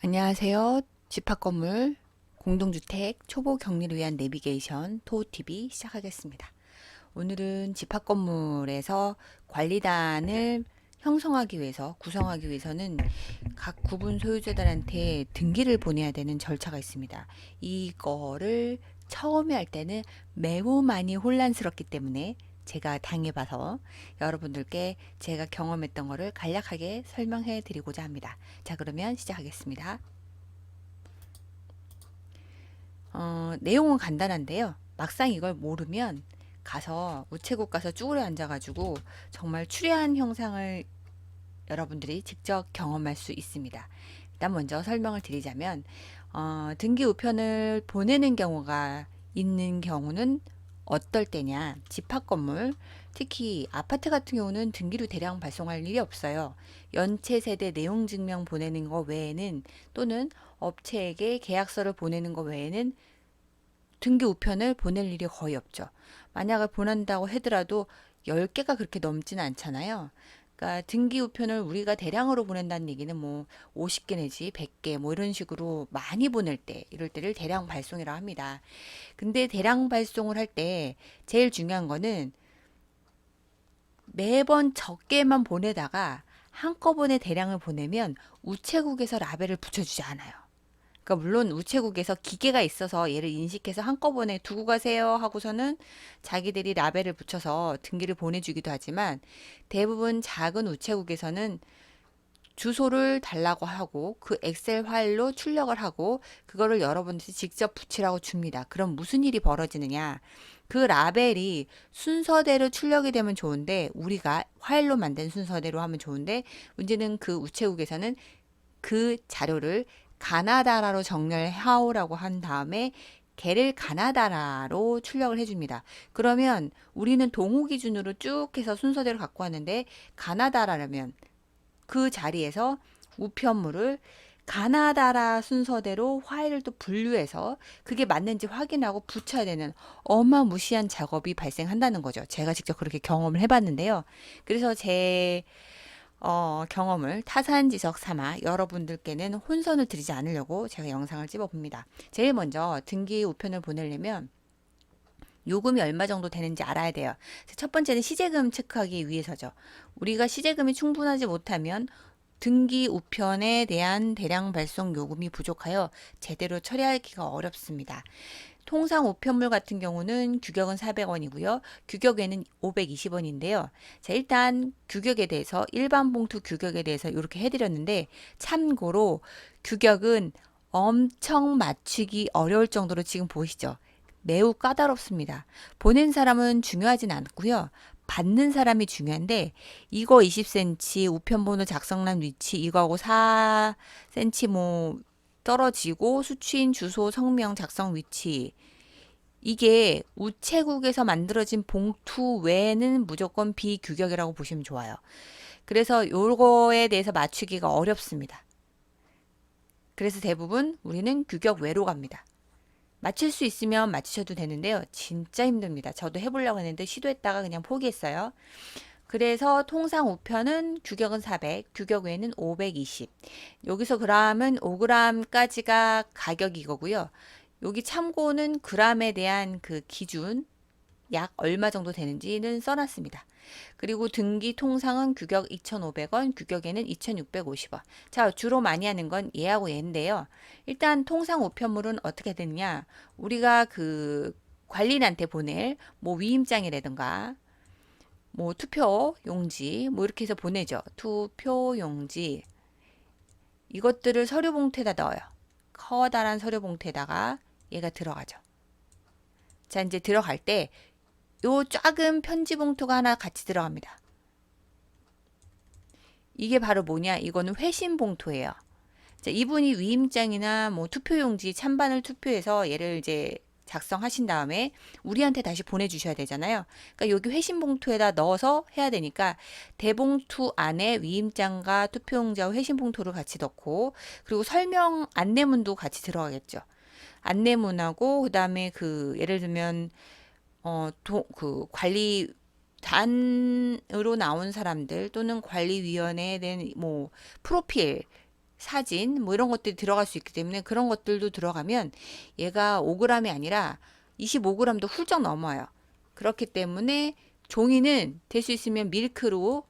안녕하세요. 집합건물 공동주택 초보 격리를 위한 내비게이션 토우TV 시작하겠습니다. 오늘은 집합건물에서 관리단을 형성하기 위해서 구성하기 위해서는 각 구분 소유자들한테 등기를 보내야 되는 절차가 있습니다. 이거를 처음에 할 때는 매우 많이 혼란스럽기 때문에 제가 당해봐서 여러분들께 제가 경험했던 거를 간략하게 설명해 드리고자 합니다. 자, 그러면 시작하겠습니다. 내용은 간단한데요. 막상 이걸 모르면 가서 우체국 가서 쭈그려 앉아가지고 정말 추리한 형상을 여러분들이 직접 경험할 수 있습니다. 일단 먼저 설명을 드리자면 등기 우편을 보내는 경우가 있는 경우는 어떨 때냐? 집합 건물, 특히 아파트 같은 경우는 등기로 대량 발송할 일이 없어요. 연체 세대 내용 증명 보내는 거 외에는, 또는 업체에게 계약서를 보내는 거 외에는 등기 우편을 보낼 일이 거의 없죠. 만약에 보낸다고 하더라도 10개가 그렇게 넘지는 않잖아요. 그러니까 등기 우편을 우리가 대량으로 보낸다는 얘기는 뭐 50개 내지 100개 뭐 이런 식으로 많이 보낼 때, 이럴 때를 대량 발송이라고 합니다. 근데 대량 발송을 할 때 제일 중요한 거는 매번 적게만 보내다가 한꺼번에 대량을 보내면 우체국에서 라벨을 붙여주지 않아요. 그러니까 물론 우체국에서 기계가 있어서 얘를 인식해서 한꺼번에 두고 가세요 하고서는 자기들이 라벨을 붙여서 등기를 보내주기도 하지만, 대부분 작은 우체국에서는 주소를 달라고 하고 그 엑셀 파일로 출력을 하고 그거를 여러분들이 직접 붙이라고 줍니다. 그럼 무슨 일이 벌어지느냐? 그 라벨이 순서대로 출력이 되면 좋은데, 우리가 파일로 만든 순서대로 하면 좋은데, 문제는 그 우체국에서는 그 자료를 가나다라로 정렬하오라고 한 다음에 걔를 가나다라로 출력을 해줍니다. 그러면 우리는 동호 기준으로 쭉 해서 순서대로 갖고 왔는데, 가나다라면 그 자리에서 우편물을 가나다라 순서대로 파일을 또 분류해서 그게 맞는지 확인하고 붙여야 되는 어마무시한 작업이 발생한다는 거죠. 제가 직접 그렇게 경험을 해봤는데요. 그래서 제 경험을 타산지석 삼아 여러분들께는 혼선을 드리지 않으려고 제가 영상을 찍어 봅니다. 제일 먼저 등기 우편을 보내려면 요금이 얼마 정도 되는지 알아야 돼요. 첫 번째는 시제금 체크하기 위해서죠. 우리가 시제금이 충분하지 못하면 등기 우편에 대한 대량 발송 요금이 부족하여 제대로 처리하기가 어렵습니다. 통상 우편물 같은 경우는 규격은 400원이고요. 규격에는 520원인데요. 자, 일단 규격에 대해서, 일반 봉투 규격에 대해서 이렇게 해드렸는데, 참고로 규격은 엄청 맞추기 어려울 정도로 지금 보이시죠? 매우 까다롭습니다. 보낸 사람은 중요하진 않고요. 받는 사람이 중요한데, 이거 20cm 우편번호 작성란 위치 이거하고 4cm 뭐 떨어지고 수취인 주소 성명 작성 위치, 이게 우체국에서 만들어진 봉투 외에는 무조건 비규격이라고 보시면 좋아요. 그래서 요거에 대해서 맞추기가 어렵습니다. 그래서 대부분 우리는 규격 외로 갑니다. 맞출 수 있으면 맞추셔도 되는데요. 진짜 힘듭니다. 저도 해보려고 했는데 시도했다가 그냥 포기했어요. 그래서 통상 우편은 규격은 400, 규격 외에는 520. 여기서 그램은 5g까지가 가격이 이거고요. 여기 참고는 그램에 대한 그 기준, 약 얼마 정도 되는지는 써놨습니다. 그리고 등기 통상은 규격 2,500원, 규격에는 2,650원. 자, 주로 많이 하는 건 얘하고 얘인데요. 일단 통상 우편물은 어떻게 되느냐? 우리가 그 관리인한테 보낼 뭐 위임장이라든가 뭐 투표 용지 뭐 이렇게 해서 보내죠. 투표 용지, 이것들을 서류 봉투에다 넣어요. 커다란 서류 봉투에다가 얘가 들어가죠. 자, 이제 들어갈 때 요 작은 편지 봉투가 하나 같이 들어갑니다. 이게 바로 뭐냐? 이거는 회신 봉투예요. 자, 이분이 위임장이나 뭐 투표용지 찬반을 투표해서 얘를 이제 작성하신 다음에 우리한테 다시 보내주셔야 되잖아요. 그러니까 여기 회신 봉투에다 넣어서 해야 되니까 대봉투 안에 위임장과 투표용지와 회신 봉투를 같이 넣고, 그리고 설명 안내문도 같이 들어가겠죠. 안내문하고 그다음에 그 예를 들면 그 관리 단으로 나온 사람들 또는 관리위원회에 대한 뭐 프로필 사진 뭐 이런 것들이 들어갈 수 있기 때문에 그런 것들도 들어가면 얘가 5g이 아니라 25g도 훌쩍 넘어요. 그렇기 때문에 종이는 될 수 있으면 밀크로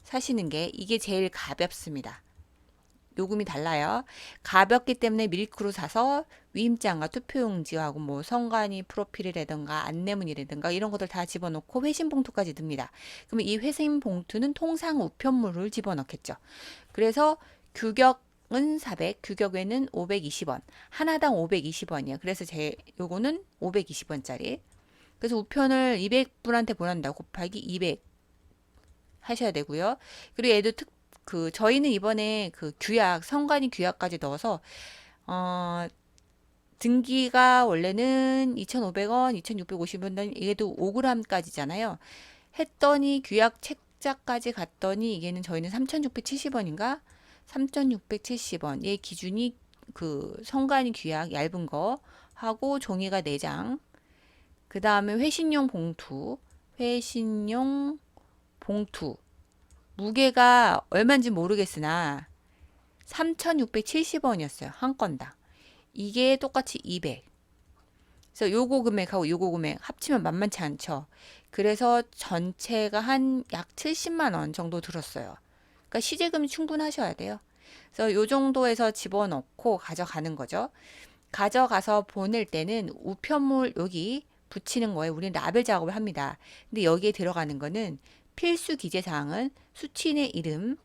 사시는 게 이게 제일 가볍습니다. 요금이 달라요. 가볍기 때문에 밀크로 사서 위임장과 투표용지하고 뭐 선관위 프로필이라든가 안내문이라든가 이런 것들 다 집어넣고 회신 봉투까지 듭니다. 그러면 이 회신 봉투는 통상 우편물을 집어넣겠죠. 그래서 규격은 400, 규격에는 520원. 하나당 520원이에요. 그래서 제 요거는 520원짜리. 그래서 우편을 200분한테 보낸다 곱하기 200 하셔야 되고요. 그리고 얘도 저희는 이번에 그 규약, 선관위 규약까지 넣어서 등기가 원래는 2,500원, 2,650원, 얘도 5g까지잖아요. 했더니 규약 책자까지 갔더니 이게는 저희는 3,670원인가? 3,670원. 얘 기준이 그 선관위 규약 얇은 거 하고 종이가 4장. 그 다음에 회신용 봉투, 회신용 봉투. 무게가 얼마인지 모르겠으나 3,670원이었어요. 한 건당. 이게 똑같이 200. 그래서 요거 금액하고 요거 금액 합치면 만만치 않죠. 그래서 전체가 한 약 70만 원 정도 들었어요. 그러니까 시제금이 충분하셔야 돼요. 그래서 요 정도에서 집어넣고 가져가는 거죠. 가져가서 보낼 때는 우편물 여기 붙이는 거에 우리는 라벨 작업을 합니다. 근데 여기에 들어가는 거는 필수 기재 사항은 수취인의 이름,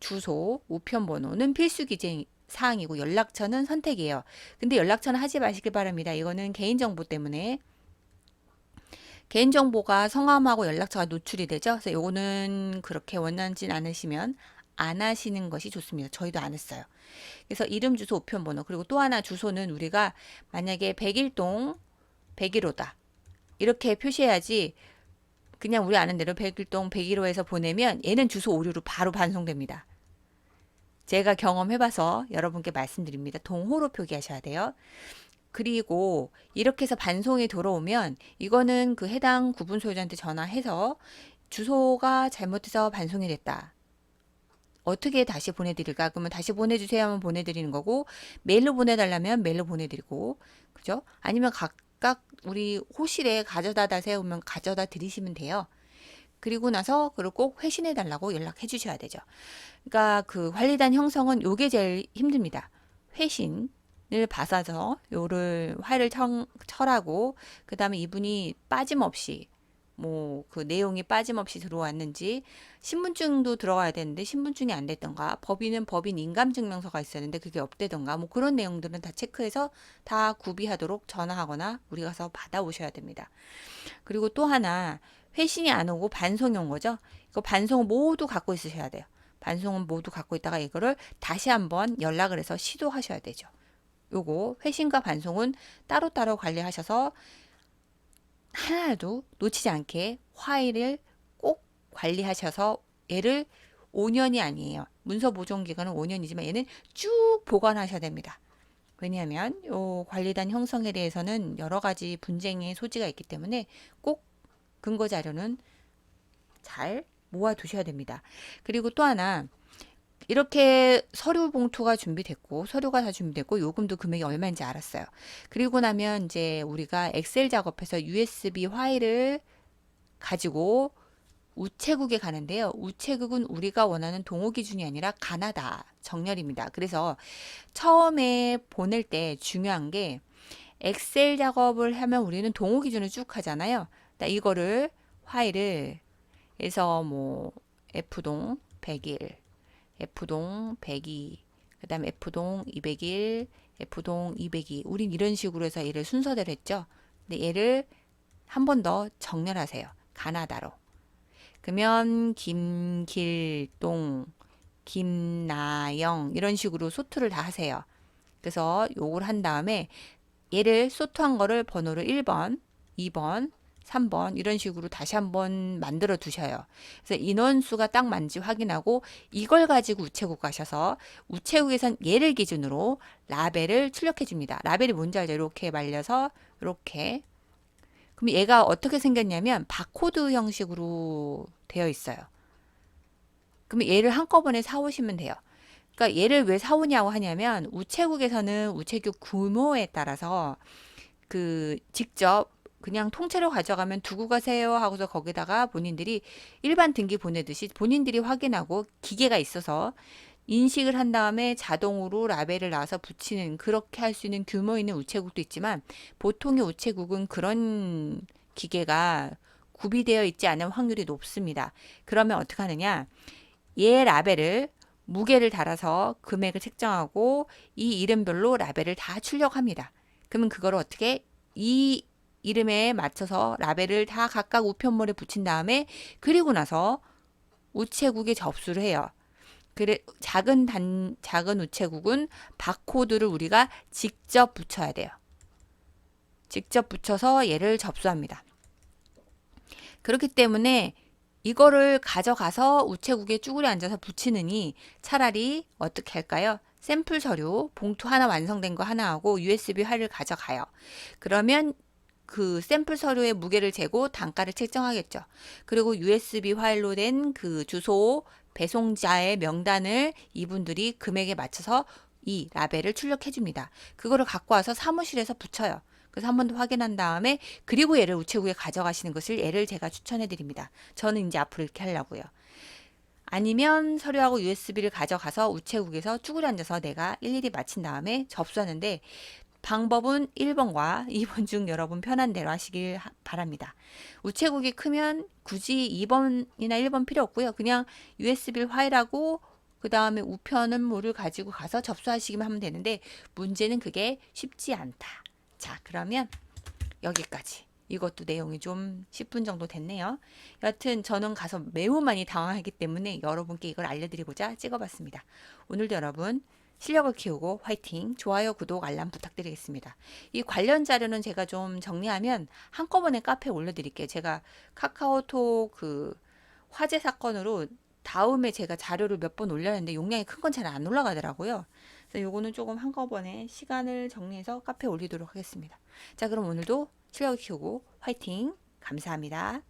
주소, 우편번호는 필수 기재 사항이고 연락처는 선택이에요. 근데 연락처는 하지 마시길 바랍니다. 이거는 개인정보 때문에 개인정보가 성함하고 연락처가 노출이 되죠. 그래서 요거는 그렇게 원하진 않으시면 안 하시는 것이 좋습니다. 저희도 안 했어요. 그래서 이름, 주소, 우편번호 그리고 또 하나 주소는 우리가 만약에 101동 101호다 이렇게 표시해야지 그냥 우리 아는 대로 101동 101호에서 보내면 얘는 주소 오류로 바로 반송됩니다. 제가 경험해봐서 여러분께 말씀드립니다. 동호로 표기하셔야 돼요. 그리고 이렇게 해서 반송이 들어오면 이거는 그 해당 구분 소유자한테 전화해서 주소가 잘못해서 반송이 됐다. 어떻게 다시 보내드릴까? 그러면 다시 보내주세요 하면 보내드리는 거고 메일로 보내달라면 메일로 보내드리고 그죠? 아니면 각각 우리 호실에 가져다 세우면 가져다 드리시면 돼요. 그리고 나서 그걸 꼭 회신해 달라고 연락해 주셔야 되죠. 그러니까 그 관리단 형성은 요게 제일 힘듭니다. 회신을 받아서 요를 화를 철하고 그 다음에 이분이 빠짐없이 뭐 그 내용이 빠짐없이 들어왔는지 신분증도 들어가야 되는데 신분증이 안 됐던가 법인은 법인 인감증명서가 있었는데 그게 없대던가 뭐 그런 내용들은 다 체크해서 다 구비하도록 전화하거나 우리 가서 받아오셔야 됩니다. 그리고 또 하나 회신이 안 오고 반송이 온 거죠. 이거 반송 모두 갖고 있으셔야 돼요. 반송은 모두 갖고 있다가 이거를 다시 한번 연락을 해서 시도하셔야 되죠. 요거 회신과 반송은 따로따로 관리하셔서 하나도 놓치지 않게 파일을 꼭 관리하셔서 얘를 5년이 아니에요. 문서 보존 기간은 5년이지만 얘는 쭉 보관하셔야 됩니다. 왜냐하면 요 관리단 형성에 대해서는 여러 가지 분쟁의 소지가 있기 때문에 꼭 근거 자료는 잘 모아 두셔야 됩니다. 그리고 또 하나 이렇게 서류 봉투가 준비됐고 서류가 다 준비됐고 요금도 금액이 얼마인지 알았어요. 그리고 나면 이제 우리가 엑셀 작업해서 USB 파일을 가지고 우체국에 가는데요. 우체국은 우리가 원하는 동호 기준이 아니라 가나다 정렬입니다. 그래서 처음에 보낼 때 중요한 게 엑셀 작업을 하면 우리는 동호 기준을 쭉 하잖아요. 이거를 파일을 해서 뭐 F동 100일, F동 102, 그 다음에 F동 201, F동 202. 우린 이런 식으로 해서 얘를 순서대로 했죠. 근데 얘를 한 번 더 정렬하세요. 가나다로. 그러면 김길동, 김나영 이런 식으로 소투를 다 하세요. 그래서 요걸 한 다음에 얘를 소투한 거를 번호를 1번, 2번, 3번 이런 식으로 다시 한번 만들어 두셔요. 그래서 인원수가 딱 맞는지 확인하고 이걸 가지고 우체국 가셔서 우체국에선 얘를 기준으로 라벨을 출력해 줍니다. 라벨이 뭔지 알죠? 이렇게 말려서 이렇게. 그럼 얘가 어떻게 생겼냐면 바코드 형식으로 되어 있어요. 그럼 얘를 한꺼번에 사오시면 돼요. 그러니까 얘를 왜 사오냐고 하냐면 우체국에서는 우체국 규모에 따라서 그 직접 그냥 통째로 가져가면 두고 가세요 하고서 거기다가 본인들이 일반 등기 보내듯이 본인들이 확인하고 기계가 있어서 인식을 한 다음에 자동으로 라벨을 놔서 붙이는 그렇게 할 수 있는 규모 있는 우체국도 있지만 보통의 우체국은 그런 기계가 구비되어 있지 않은 확률이 높습니다. 그러면 어떻게 하느냐? 얘 라벨을 무게를 달아서 금액을 책정하고 이 이름별로 라벨을 다 출력합니다. 그러면 그거를 어떻게 이 이름에 맞춰서 라벨을 다 각각 우편물에 붙인 다음에 그리고 나서 우체국에 접수를 해요. 그래 작은 우체국은 바코드를 우리가 직접 붙여야 돼요. 직접 붙여서 얘를 접수합니다. 그렇기 때문에 이거를 가져가서 우체국에 쭈그려 앉아서 붙이느니 차라리 어떻게 할까요? 샘플 서류 봉투 하나 완성된 거 하나 하고 USB 파일을 가져가요. 그러면 그 샘플 서류의 무게를 재고 단가를 책정하겠죠. 그리고 USB 파일로 된 그 주소 배송자의 명단을 이분들이 금액에 맞춰서 이 라벨을 출력해 줍니다. 그거를 갖고 와서 사무실에서 붙여요. 그래서 한 번 더 확인한 다음에 그리고 얘를 우체국에 가져가시는 것을 얘를 제가 추천해 드립니다. 저는 이제 앞으로 이렇게 하려고요. 아니면 서류하고 USB를 가져가서 우체국에서 쭈그려 앉아서 내가 일일이 마친 다음에 접수하는데 방법은 1번과 2번 중 여러분 편한 대로 하시길 바랍니다. 우체국이 크면 굳이 2번이나 1번 필요 없고요. 그냥 USB 파일하고 그 다음에 우편물을 가지고 가서 접수하시기만 하면 되는데 문제는 그게 쉽지 않다. 자, 그러면 여기까지. 이것도 내용이 좀 10분 정도 됐네요. 여하튼 저는 가서 매우 많이 당황하기 때문에 여러분께 이걸 알려드리고자 찍어봤습니다. 오늘도 여러분 실력을 키우고 화이팅! 좋아요, 구독, 알람 부탁드리겠습니다. 이 관련 자료는 제가 좀 정리하면 한꺼번에 카페에 올려드릴게요. 제가 카카오톡 그 화재 사건으로 다음에 제가 자료를 몇 번 올렸는데 용량이 큰 건 잘 안 올라가더라고요. 그래서 요거는 조금 한꺼번에 시간을 정리해서 카페에 올리도록 하겠습니다. 자, 그럼 오늘도 실력을 키우고 화이팅! 감사합니다.